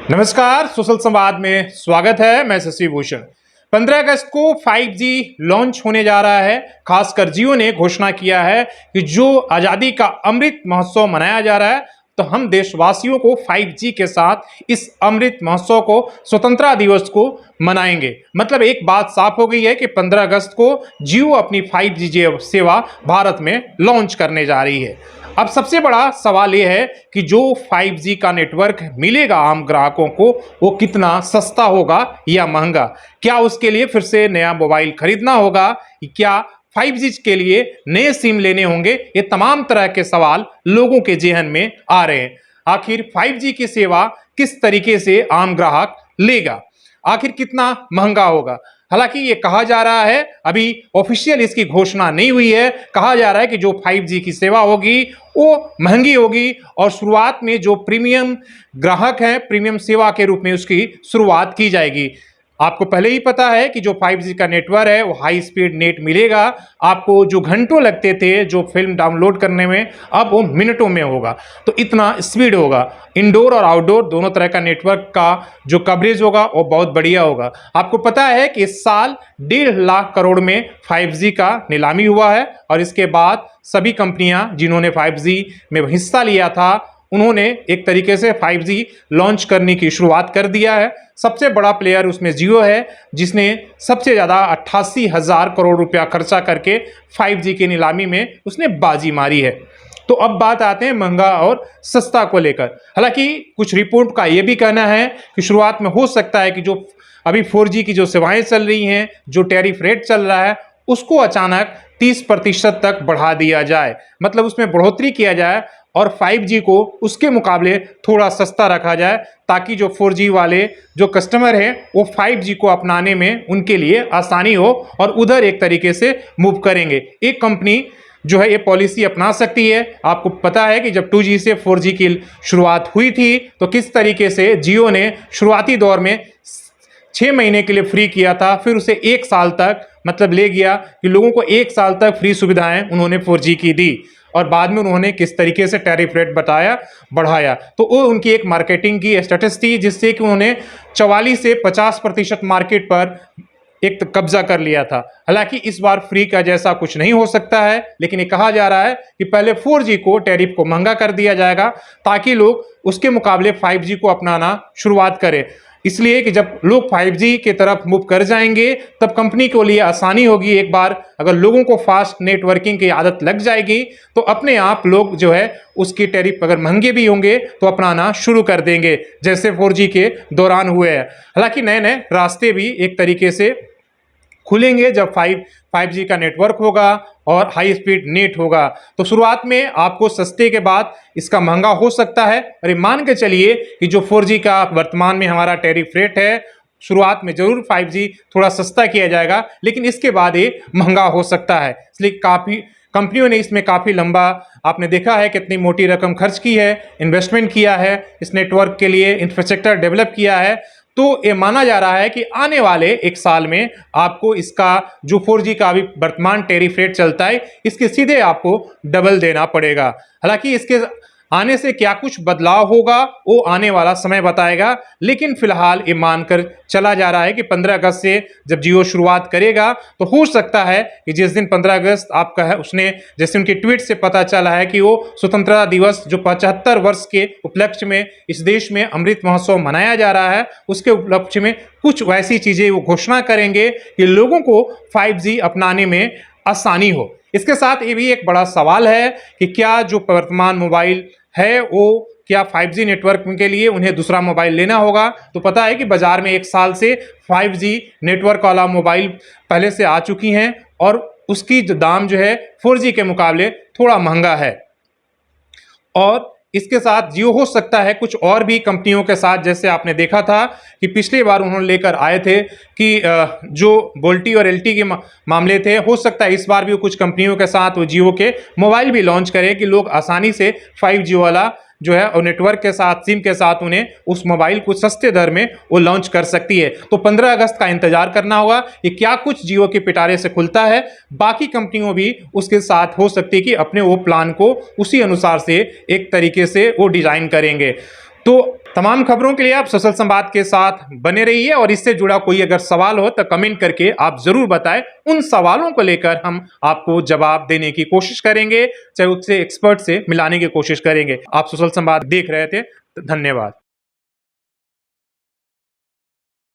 नमस्कार, सोशल संवाद में स्वागत है। मैं शशि भूषण। 15 अगस्त को 5G लॉन्च होने जा रहा है। खासकर जियो ने घोषणा किया है कि जो आज़ादी का अमृत महोत्सव मनाया जा रहा है, तो हम देशवासियों को 5G के साथ इस अमृत महोत्सव को, स्वतंत्रता दिवस को मनाएंगे। मतलब एक बात साफ हो गई है कि 15 अगस्त को जियो अपनी 5G सेवा भारत में लॉन्च करने जा रही है। अब सबसे बड़ा सवाल यह है कि जो 5G का नेटवर्क मिलेगा आम ग्राहकों को, वो कितना सस्ता होगा या महंगा। क्या उसके लिए फिर से नया मोबाइल खरीदना होगा, क्या 5G के लिए नए सिम लेने होंगे। ये तमाम तरह के सवाल लोगों के जेहन में आ रहे हैं। आखिर 5G की सेवा किस तरीके से आम ग्राहक लेगा, आखिर कितना महंगा होगा। हालांकि ये कहा जा रहा है, अभी ऑफिशियल इसकी घोषणा नहीं हुई है, कहा जा रहा है कि जो 5G की सेवा होगी वो महंगी होगी और शुरुआत में जो प्रीमियम ग्राहक हैं, प्रीमियम सेवा के रूप में उसकी शुरुआत की जाएगी। आपको पहले ही पता है कि जो 5G का नेटवर्क है वो हाई स्पीड नेट मिलेगा। आपको जो घंटों लगते थे जो फिल्म डाउनलोड करने में, अब वो मिनटों में होगा। तो इतना स्पीड होगा। इंडोर और आउटडोर दोनों तरह का नेटवर्क का जो कवरेज होगा वो बहुत बढ़िया होगा। आपको पता है कि इस साल 1.5 लाख करोड़ में 5G का नीलामी हुआ है और इसके बाद सभी कंपनियां जिन्होंने 5G में हिस्सा लिया था, उन्होंने एक तरीके से 5G लॉन्च करने की शुरुआत कर दिया है। सबसे बड़ा प्लेयर उसमें जियो है, जिसने सबसे ज़्यादा 88,000 करोड़ रुपया खर्चा करके 5G की नीलामी में उसने बाजी मारी है। तो अब बात आते हैं महंगा और सस्ता को लेकर। हालांकि कुछ रिपोर्ट का ये भी कहना है कि शुरुआत में हो सकता है कि जो अभी 4G की जो सेवाएं चल रही हैं, जो टैरिफ रेट चल रहा है, उसको अचानक 30% तक बढ़ा दिया जाए। मतलब उसमें बढ़ोतरी किया जाए और 5G को उसके मुकाबले थोड़ा सस्ता रखा जाए, ताकि जो 4G वाले जो कस्टमर हैं वो 5G को अपनाने में उनके लिए आसानी हो और उधर एक तरीके से मूव करेंगे। एक कंपनी जो है ये पॉलिसी अपना सकती है। आपको पता है कि जब 2G से 4G की शुरुआत हुई थी तो किस तरीके से जियो ने शुरुआती दौर में 6 महीने के लिए फ्री किया था, फिर उसे 1 साल तक मतलब ले गया कि लोगों को 1 साल तक फ्री सुविधाएं उन्होंने 4G की दी और बाद में उन्होंने किस तरीके से टैरिफ रेट बढ़ाया। तो वो उनकी एक मार्केटिंग की स्ट्रेटजी थी, जिससे कि उन्होंने 44 से 50% मार्केट पर एक कब्जा कर लिया था। हालांकि इस बार फ्री का जैसा कुछ नहीं हो सकता है, लेकिन ये कहा जा रहा है कि पहले 4G को टैरिफ को महंगा कर दिया जाएगा, ताकि लोग उसके मुकाबले 5G को अपनाना शुरुआत करें। इसलिए कि जब लोग 5G की तरफ मूव कर जाएंगे, तब कंपनी के लिए आसानी होगी। एक बार अगर लोगों को फास्ट नेटवर्किंग की आदत लग जाएगी, तो अपने आप लोग जो है उसकी टैरिफ अगर महंगे भी होंगे तो अपनाना शुरू कर देंगे, जैसे 4G के दौरान हुए हैं। हालांकि नए नए रास्ते भी एक तरीके से खुलेंगे जब 5G का नेटवर्क होगा और हाई स्पीड नेट होगा। तो शुरुआत में आपको सस्ते के बाद इसका महंगा हो सकता है। और मान के चलिए कि जो 4G का वर्तमान में हमारा टैरिफ रेट है, शुरुआत में जरूर 5G थोड़ा सस्ता किया जाएगा, लेकिन इसके बाद ये महंगा हो सकता है। इसलिए काफ़ी कंपनियों ने इसमें काफ़ी लंबा, आपने देखा है कितनी मोटी रकम खर्च की है, इन्वेस्टमेंट किया है, इस नेटवर्क के लिए इंफ्रास्ट्रक्चर डेवलप किया है। तो ये माना जा रहा है कि आने वाले 1 साल में आपको इसका जो 4G का अभी वर्तमान टैरिफ रेट चलता है, इसके सीधे आपको डबल देना पड़ेगा। हालांकि इसके आने से क्या कुछ बदलाव होगा वो आने वाला समय बताएगा, लेकिन फिलहाल ये मानकर चला जा रहा है कि 15 अगस्त से जब जियो शुरुआत करेगा, तो हो सकता है कि जिस दिन 15 अगस्त आपका है, उसने जैसे उनके ट्वीट से पता चला है कि वो स्वतंत्रता दिवस जो 75 वर्ष के उपलक्ष्य में इस देश में अमृत महोत्सव मनाया जा रहा है, उसके उपलक्ष्य में कुछ वैसी चीज़ें वो घोषणा करेंगे कि लोगों को 5G अपनाने में आसानी हो। इसके साथ ये भी एक बड़ा सवाल है कि क्या जो वर्तमान मोबाइल है वो क्या 5G नेटवर्क के लिए उन्हें दूसरा मोबाइल लेना होगा। तो पता है कि बाजार में 1 साल से 5G नेटवर्क वाला मोबाइल पहले से आ चुकी हैं और उसकी जो दाम जो है 4G के मुकाबले थोड़ा महंगा है। और इसके साथ जियो हो सकता है कुछ और भी कंपनियों के साथ, जैसे आपने देखा था कि पिछली बार उन्होंने लेकर आए थे कि जो वोल्टी और एलटी के मामले थे, हो सकता है इस बार भी कुछ कंपनियों के साथ वो जियो के मोबाइल भी लॉन्च करें कि लोग आसानी से 5G वाला जो है और नेटवर्क के साथ, सिम के साथ उन्हें उस मोबाइल को सस्ते दर में वो लॉन्च कर सकती है। तो 15 अगस्त का इंतजार करना होगा कि क्या कुछ जियो के पिटारे से खुलता है। बाकी कंपनियों भी उसके साथ हो सकती है कि अपने वो प्लान को उसी अनुसार से एक तरीके से वो डिजाइन करेंगे। तो तमाम खबरों के लिए आप सोशल संवाद के साथ बने रहिए और इससे जुड़ा कोई अगर सवाल हो तो कमेंट करके आप जरूर बताएं। उन सवालों को लेकर हम आपको जवाब देने की कोशिश करेंगे, चाहे उससे एक्सपर्ट से मिलाने की कोशिश करेंगे। आप सोशल संवाद देख रहे थे, तो धन्यवाद।